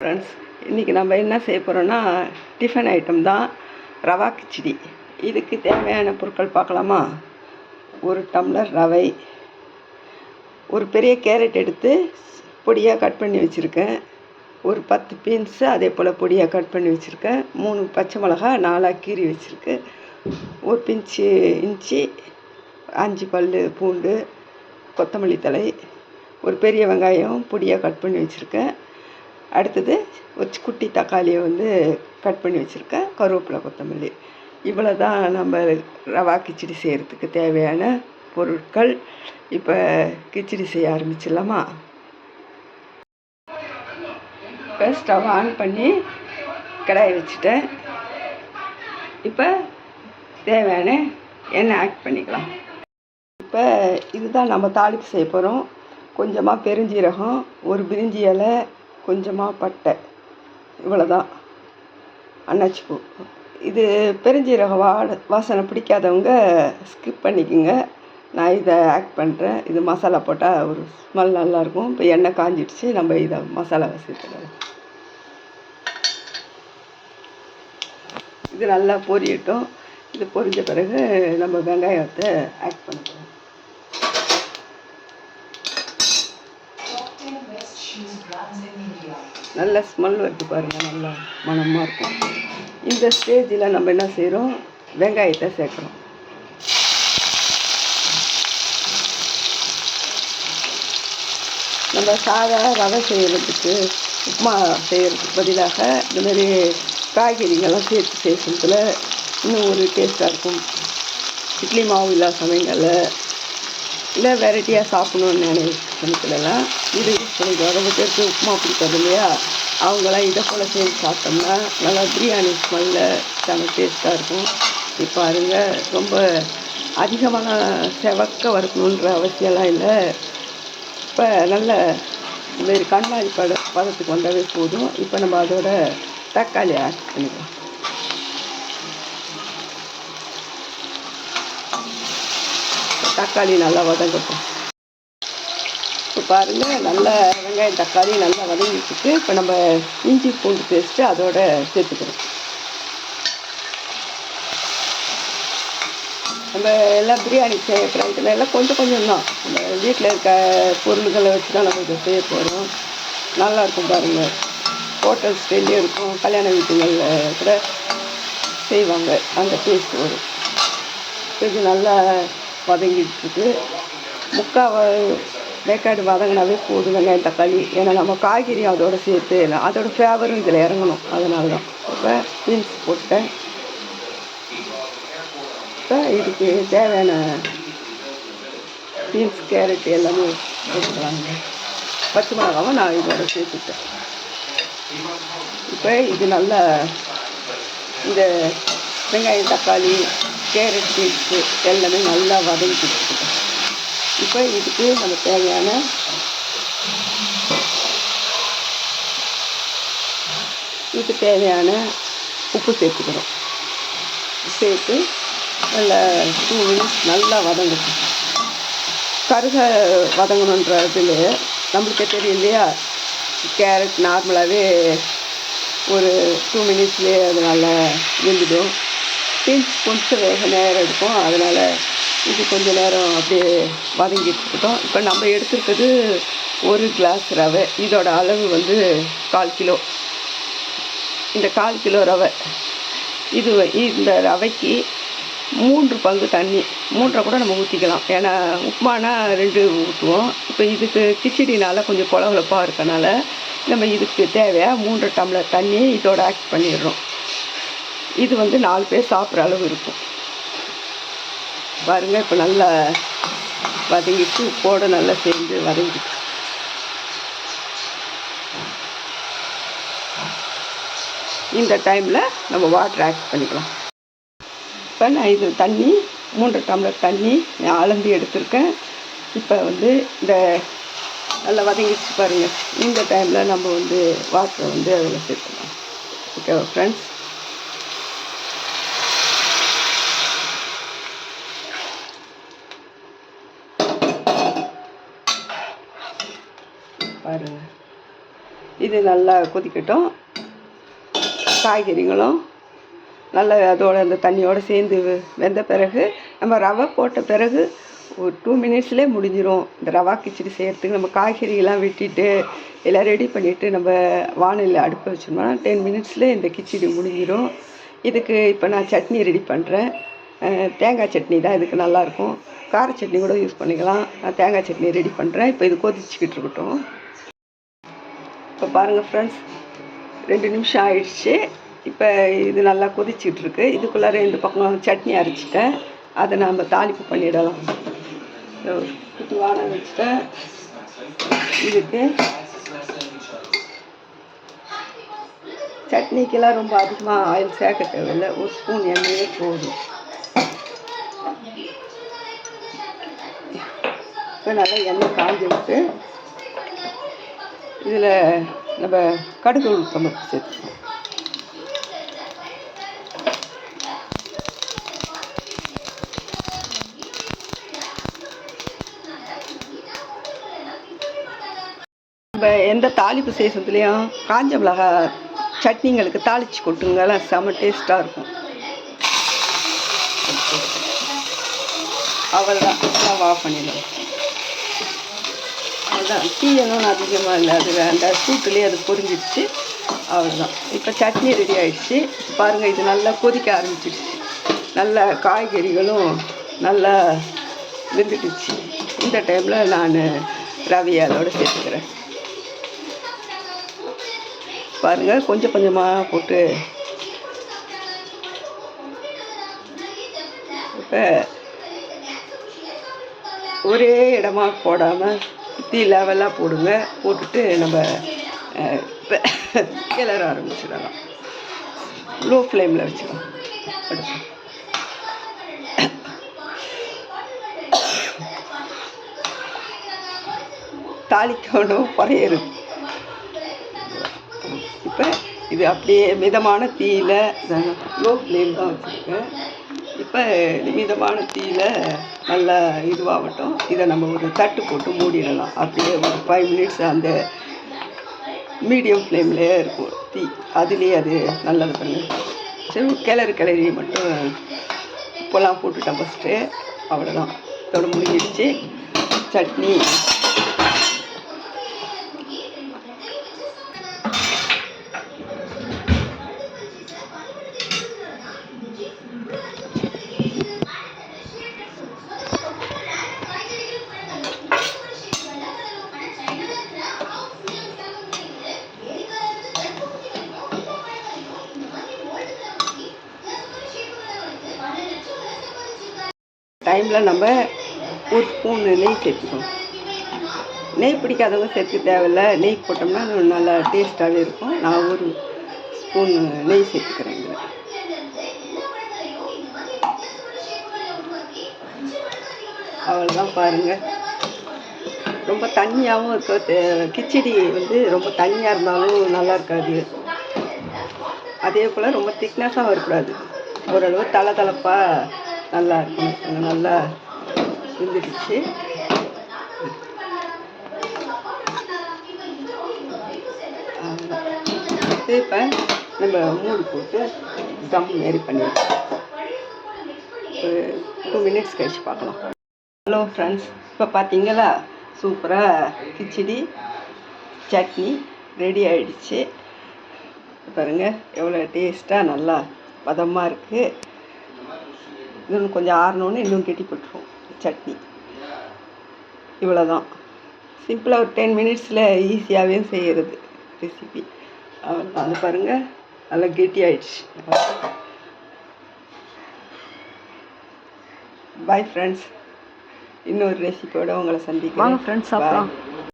Friends, இன்றைக்கி நம்ம என்ன செய்ய போகிறோன்னா டிஃபன் ஐட்டம் தான், ரவா கிச்சடி. இதுக்கு தேவையான பொருட்கள் பார்க்கலாமா? 1 டம்ளர் ரவை, ஒரு பெரிய கேரட் எடுத்து பொடியாக கட் பண்ணி வச்சுருக்கேன், ஒரு 10 பீன்ஸு அதே போல் பொடியாக கட் பண்ணி வச்சுருக்கேன், 3 பச்சை மிளகா 4ஆக கீறி வச்சுருக்கு, ஒரு பிஞ்சு இஞ்சி, 5 பல் பூண்டு, கொத்தமல்லி தழை, ஒரு பெரிய வெங்காயம் பொடியாக கட் பண்ணி வச்சுருக்கேன். அடுத்தது ஒரு குட்டி தக்காளியை கட் பண்ணி வச்சுருக்கேன், கருவேப்பிலை, கொத்தமல்லி. இவ்வளோ தான் நம்ம ரவா கிச்சடி செய்கிறதுக்கு தேவையான பொருட்கள். இப்போ கிச்சடி செய்ய ஆரம்பிச்சிடலாமா? இப்போ ஸ்டவ் ஆன் பண்ணி கடாயை வச்சுட்டேன். இப்போ தேவையான எண்ணெய் ஆட் பண்ணிக்கலாம். இப்போ இதுதான் நம்ம தாளிப்பு செய்ய போகிறோம். கொஞ்சமாக பெருஞ்சீரகம், ஒரு பிரிஞ்சி இலை, கொஞ்சமாக பட்டை, இவ்வளோதான். அன்னாச்சி பூ. இது பெருஞ்சீரக வாசனை பிடிக்காதவங்க ஸ்கிப் பண்ணிக்கோங்க. நான் இதை ஆட் பண்ணுறேன். இது மசாலா போட்டால் ஒரு ஸ்மெல் நல்லாயிருக்கும். இப்போ எண்ணெய் காஞ்சிடுச்சு, நம்ம இதை மசாலாவை சேர்த்துக்கலாம். இது நல்லா பொரியட்டும். இது பொரிஞ்ச பிறகு நம்ம வெங்காயத்தை ஆட் பண்ணிக்கலாம். நல்ல ஸ்மெல் வருது பாருங்கள், நல்லா மணமாக இருக்கும். இந்த ஸ்டேஜில் நம்ம என்ன செய்கிறோம், வெங்காயத்தை சேர்க்குறோம். நம்ம சாதா ரவை செய்கிறதுக்கு, உப்புமா செய்கிறதுக்கு பதிலாக இந்தமாரி காய்கறிகள்லாம் சேர்த்து செய்கிறதுல இன்னும் ஒரு டேஸ்ட்டாக இருக்கும். இட்லி மாவு இல்லாத சமயங்களில் இல்லை வெரைட்டியாக சாப்பிட்ணுன்னு நினைக்கலாம் இது யூஸ் பண்ணிக்கலாம். ரொம்ப பேருக்கு உப்புமா பிடிக்காது இல்லையா, அவங்களாம் இதை போல் செஞ்சு சாப்பிட்டோம்னா நல்லா பிரியாணி ஸ்மெல்லில் செம டேஸ்ட்டாக இருக்கும். இப்போ பாருங்கள், ரொம்ப அதிகமான செவக்க வறுக்கணுன்ற அவசியம்லாம் இல்லை. இப்போ நல்ல இதுமாரி கண்ணாடி பதத்துக்கு வந்தாவே போதும். இப்போ நம்ம அதோட தக்காளி ஆட் பண்ணிக்கலாம். தக்காளி நல்லா வதங்கட்டும். இப்போ பாருங்கள், நல்ல வெங்காயம் தக்காளி நல்லா வதங்கிட்டு இப்போ நம்ம இஞ்சி பூண்டு பேஸ்ட்டு அதோட சேர்த்துக்கிறோம். நம்ம எல்லாம் பிரியாணி செய்யற ஐட்டம் எல்லாம் கொஞ்சம் கொஞ்சம் தான், நம்ம வீட்டில் இருக்க பொருள்களை வச்சு தான் நம்ம இதை செய்ய போகிறோம். நல்லாயிருக்கும் பாருங்கள், ஹோட்டல் ஸ்டைல்லையும் இருக்கும், கல்யாண வீட்டுகளில் கூட செய்வாங்க, அந்த டேஸ்ட் வரும். இது நல்லா வதங்கிட்டுருக்கு. முக்கால் வேக்காடு வதங்கினாவே போதும் வெங்காயம் தக்காளி. ஏன்னா நம்ம காய்கறி அதோடு சேர்த்து அதோட ஃப்ளேவரும் இதில் இறங்கணும், அதனால தான். இப்போ பீன்ஸ் போட்டேன். இப்போ இதுக்கு தேவையான பீன்ஸ், கேரட் எல்லாமே போட்டுக்கலாங்க. பச்சை மிளகாவை நான் இதோட சேர்த்துட்டேன். இப்போ இது நல்லா இந்த வெங்காயம் தக்காளி கேரட் பீன்ஸு எல்லாமே நல்லா வதங்கிட்டு. இப்போ இதுக்கு நம்ம தேவையான உப்பு சேர்த்துக்கிறோம். சேர்த்து நல்லா 2 மினிட்ஸ் நல்லா வதங்கணும். கருக வதங்கணுன்றதுல நம்மளுக்கே தெரியும் இல்லையா, கேரட் நார்மலாகவே ஒரு 2 மினிட்ஸ்லேயே அது நல்லா வெந்துடும். பீன்ஸ் கொஞ்சம் வேக நேரம் எடுக்கும், அதனால் இது கொஞ்சம் நேரம் அப்படியே வதங்கிட்டு இருக்கட்டும். இப்போ நம்ம எடுத்துருக்கிறது 1 கிளாஸ் ரவை. இதோட அளவு 1/4 கிலோ. இந்த 1/4 கிலோ ரவை, இந்த ரவைக்கு 3 பங்கு தண்ணி, 3 கூட நம்ம ஊற்றிக்கலாம். ஏன்னா உப்புமானா 2 ஊற்றுவோம். இப்போ இதுக்கு கிச்சடினால் கொஞ்சம் கொலகொலப்பாக இருக்கனால நம்ம இதுக்கு தேவையாக 3 டம்ளர் தண்ணி இதோட ஆட் பண்ணிடுறோம். இது 4 பேர் சாப்பிட்ற அளவு இருக்கும். பாருங்கள், இப்போ நல்லா வதங்கிட்டு உப்போடு நல்லா சேர்ந்து வதங்கிட்டு. இந்த டைமில் நம்ம வாட்டர் ஆட் பண்ணிக்கலாம். இப்போ நான் இது தண்ணி 3 டம்ளர் தண்ணி நான் அளந்து எடுத்திருக்கேன். இப்போ இந்த நல்லா வதங்கிடுச்சு பாருங்கள். இந்த டைமில் நம்ம வாட்டரை அதில் சேர்த்துக்கலாம். ஓகே ஃப்ரெண்ட்ஸ், பாருங்கள் இது நல்லா கொதிக்கட்டும். காய்கறிகளும் நல்லா அதோட அந்த தண்ணியோடு சேர்ந்து வெந்த பிறகு நம்ம ரவை போட்ட பிறகு ஒரு 2 மினிட்ஸ்லேயே முடிஞ்சிடும். இந்த ரவா கிச்சடி செய்கிறதுக்கு நம்ம காய்கறியெல்லாம் வெட்டிட்டு எல்லாம் ரெடி பண்ணிவிட்டு நம்ம வானலில் அடுப்பை வச்சோம்னா 10 மினிட்ஸ்லேயே இந்த கிச்சடி முடிஞ்சிடும். இதுக்கு இப்போ நான் சட்னி ரெடி பண்ணுறேன். தேங்காய் சட்னி தான் இதுக்கு நல்லாயிருக்கும். கார சட்னி கூட யூஸ் பண்ணிக்கலாம். நான் தேங்காய் சட்னி ரெடி பண்ணுறேன். இப்போ இது கொதிச்சுக்கிட்டு இருக்கட்டும். இப்போ பாருங்கள் ஃப்ரெண்ட்ஸ், 2 நிமிஷம் ஆயிடுச்சு. இப்போ இது நல்லா கொதிச்சுட்டு இருக்கு. இதுக்குள்ளார இந்த பக்கம் சட்னி அரைச்சிட்டேன். அதை நம்ம தாளிப்பு பண்ணிடலாம். குட்டி வானம் வச்சுட்டேன். இதுக்கு சட்னிக்கெல்லாம் ரொம்ப அதிகமாக ஆயில் சேர்க்க தேவையில்லை. ஒரு ஸ்பூன் எண்ணெயே போதும். இப்போ நல்லா எண்ணெய் காஞ்சி விட்டு இதில் நம்ம கடுகு உளுத்தம் சேர்த்துக்கணும். நம்ம எந்த தாளிப்பு செய்யறதுலையும் காஞ்ச மிளகா சட்னிங்களுக்கு தாளித்து கொட்டுங்கலாம் செம்ம டேஸ்ட்டாக இருக்கும். அவ்வளோதான், ஆஃப் பண்ணிடலாம். அதுதான் தீயணும்னு அதிகமாக இல்லை. அது அந்த சூட்டுலேயே அது பொரிஞ்சிடுச்சு. அவ்வளோதான். இப்போ சட்னி ரெடி ஆகிடுச்சு. பாருங்கள், இது நல்லா கொதிக்க ஆரம்பிச்சிடுச்சு. நல்ல காய்கறிகளும் நல்லா வெந்துடுச்சு. இந்த டைமில் நான் ரவையை அதோடு சேர்த்துக்கிறேன். பாருங்கள், கொஞ்சம் கொஞ்சமாக போட்டு இப்போ ஒரே இடமா போடாமல் சுற்றி லெவலாக போடுங்க. போட்டுட்டு நம்ம கிளற ஆரம்பிச்சிடலாம். லோ ஃப்ளேமில் வச்சுக்கலாம். அடுத்து தாளிக்கணும் குறையிறது. இப்போ இது அப்படியே மிதமான தீயில, லோ ஃப்ளேம் தான் வச்சுருக்கேன். இப்போ மிதமான தீயில நல்லா இதுவாகட்டும். இதை நம்ம ஒரு தட்டு போட்டு மூடிடலாம். அப்படியே ஒரு 5 மினிட்ஸ் அந்த மீடியம் ஃப்ளேம்லேயே இருக்கும் தீ. அதுலேயே அது நல்லது பண்ணு. சரி, கிளறி மட்டும் உப்பெல்லாம் போட்டுட்டேன் ஃபஸ்ட்டு. அவ்வளோதான், இதோட முடிஞ்சிடுச்சு. சட்னி டைமில் நம்ம ஒரு ஸ்பூன் நெய் சேர்த்துக்கணும். நெய் பிடிக்காதவங்க சேர்த்துக்க தேவையில்லை. நெய் போட்டோம்னா நல்லா டேஸ்ட்டாகவே இருக்கும். நான் ஒரு ஸ்பூன் நெய் சேர்த்துக்கிறேன் இதில். அவ்வளோதான். பாருங்கள், ரொம்ப தண்ணியாகவும் இருக்க. கிச்சடி வந்து ரொம்ப தண்ணியாக இருந்தாலும் நல்லா இருக்காது. அதே போல் ரொம்ப திக்னஸாகவும் இருக்கக்கூடாது. ஓரளவு தளதளப்பாக நல்லா இருக்கும். நல்லா வெந்துடுச்சு. இப்போ நம்ம மூடி போட்டு தம் மாரி பண்ணிடுறோம். ஒரு 2 மினிட்ஸ் கழிச்சு பார்க்கலாம். ஹலோ ஃப்ரெண்ட்ஸ், இப்போ பார்த்தீங்களா, சூப்பராக கிச்சடி சட்னி ரெடி ஆகிடுச்சு. பாருங்கள், எவ்வளோ டேஸ்ட்டாக நல்லா பதமாக இருக்குது. இன்னும் கொஞ்சம் ஆறணுன்னு இன்னும் கெட்டிப்பட்டுரும் சட்னி. இவ்வளோதான், சிம்பிளாக ஒரு 10 மினிட்ஸில் ஈஸியாகவே செய்கிறது ரெசிபி. அது பாருங்கள், நல்லா கெட்டி ஆயிடுச்சு. பாய் ஃப்ரெண்ட்ஸ், இன்னொரு ரெசிபியோட உங்களை சந்திக்கிறேன். வாங்க ஃப்ரெண்ட்ஸ், சாப்பிடலாம்.